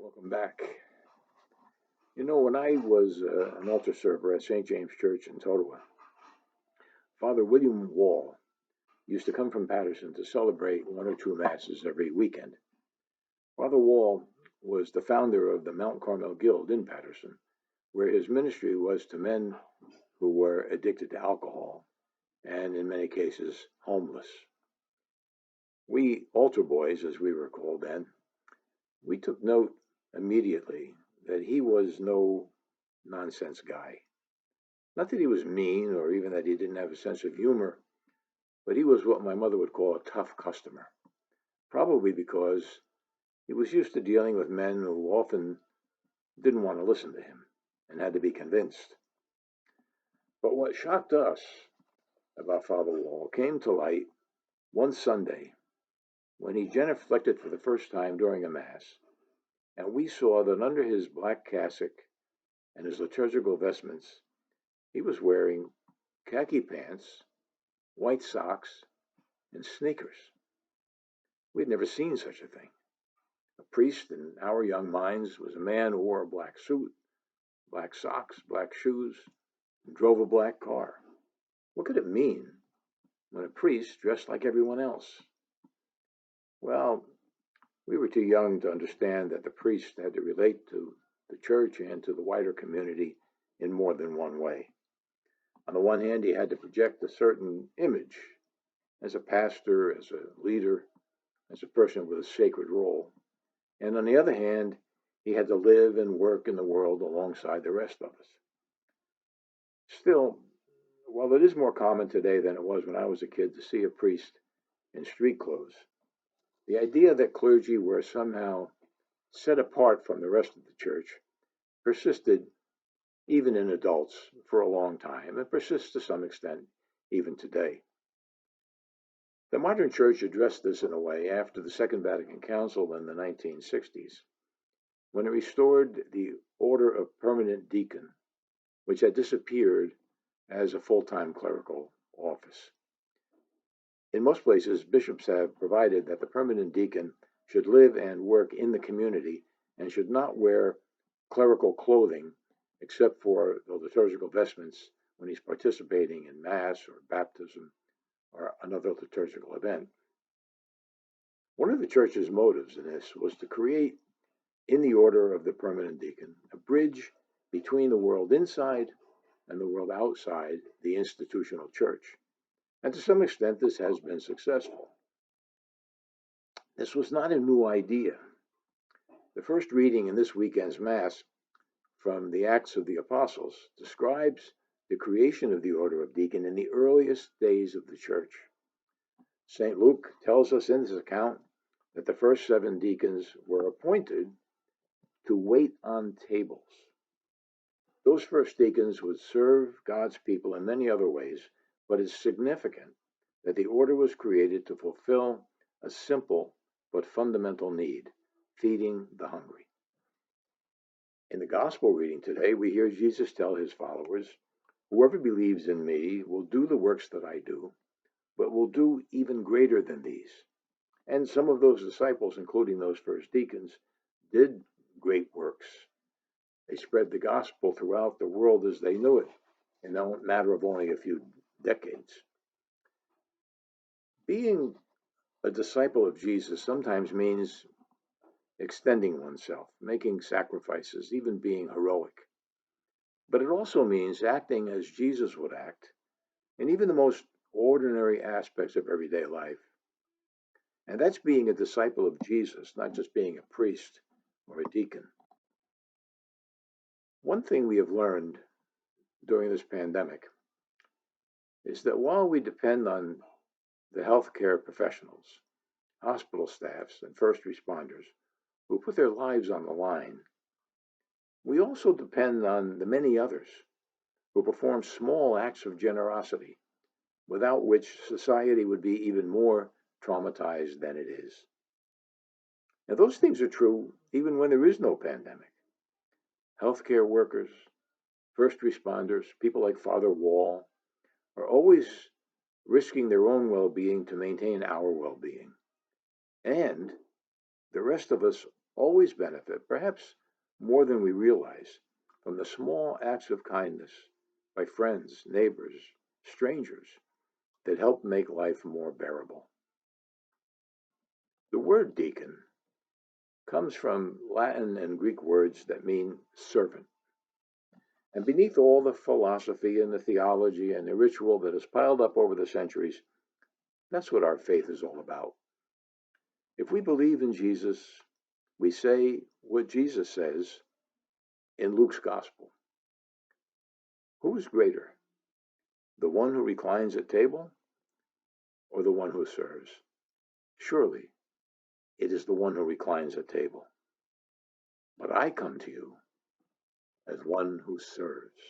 Welcome back. When I was an altar server at St. James Church in Totowa, Father William Wall used to come from Patterson to celebrate one or two masses every weekend. Father Wall was the founder of the Mount Carmel Guild in Patterson, where his ministry was to men who were addicted to alcohol and, in many cases, homeless. We altar boys, as we were called then, we took note immediately that he was no nonsense guy. Not that he was mean or even that he didn't have a sense of humor, but he was what my mother would call a tough customer. Probably because he was used to dealing with men who often didn't want to listen to him and had to be convinced. But what shocked us about Father Wall came to light one Sunday when he genuflected for the first time during a Mass, and we saw that under his black cassock and his liturgical vestments, he was wearing khaki pants, white socks, and sneakers. We had never seen such a thing. A priest in our young minds was a man who wore a black suit, black socks, black shoes, and drove a black car. What could it mean when a priest dressed like everyone else? Well, we were too young to understand that the priest had to relate to the church and to the wider community in more than one way. On the one hand, he had to project a certain image as a pastor, as a leader, as a person with a sacred role. And on the other hand, he had to live and work in the world alongside the rest of us. Still, while it is more common today than it was when I was a kid to see a priest in street clothes, the idea that clergy were somehow set apart from the rest of the church persisted even in adults for a long time and persists to some extent even today. The modern church addressed this in a way after the Second Vatican Council in the 1960s, when it restored the Order of Permanent Deacon, which had disappeared as a full-time clerical office. In most places, bishops have provided that the permanent deacon should live and work in the community and should not wear clerical clothing except for the liturgical vestments when he's participating in Mass or baptism or another liturgical event. One of the church's motives in this was to create, in the order of the permanent deacon, a bridge between the world inside and the world outside the institutional church. And to some extent, this has been successful. This was not a new idea. The first reading in this weekend's Mass from the Acts of the Apostles describes the creation of the order of deacon in the earliest days of the church. St. Luke tells us in his account that the first 7 deacons were appointed to wait on tables. Those first deacons would serve God's people in many other ways, but it's significant that the order was created to fulfill a simple but fundamental need: feeding the hungry. In the gospel reading today, we hear Jesus tell his followers, "Whoever believes in me will do the works that I do, but will do even greater than these." And some of those disciples, including those first deacons, did great works. They spread the gospel throughout the world as they knew it in a matter of only a few decades. Being a disciple of Jesus sometimes means extending oneself, making sacrifices, even being heroic. But it also means acting as Jesus would act in even the most ordinary aspects of everyday life. And that's being a disciple of Jesus, not just being a priest or a deacon. One thing we have learned during this pandemic is that while we depend on the healthcare professionals, hospital staffs, and first responders who put their lives on the line, we also depend on the many others who perform small acts of generosity, without which society would be even more traumatized than it is. Now, those things are true even when there is no pandemic. Healthcare workers, first responders, people like Father Wall, are always risking their own well-being to maintain our well-being. And the rest of us always benefit, perhaps more than we realize, from the small acts of kindness by friends, neighbors, strangers that help make life more bearable. The word deacon comes from Latin and Greek words that mean servant. And beneath all the philosophy and the theology and the ritual that has piled up over the centuries, that's what our faith is all about. If we believe in Jesus, we say what Jesus says in Luke's gospel. Who is greater, the one who reclines at table or the one who serves? Surely it is the one who reclines at table. But I come to you as one who serves.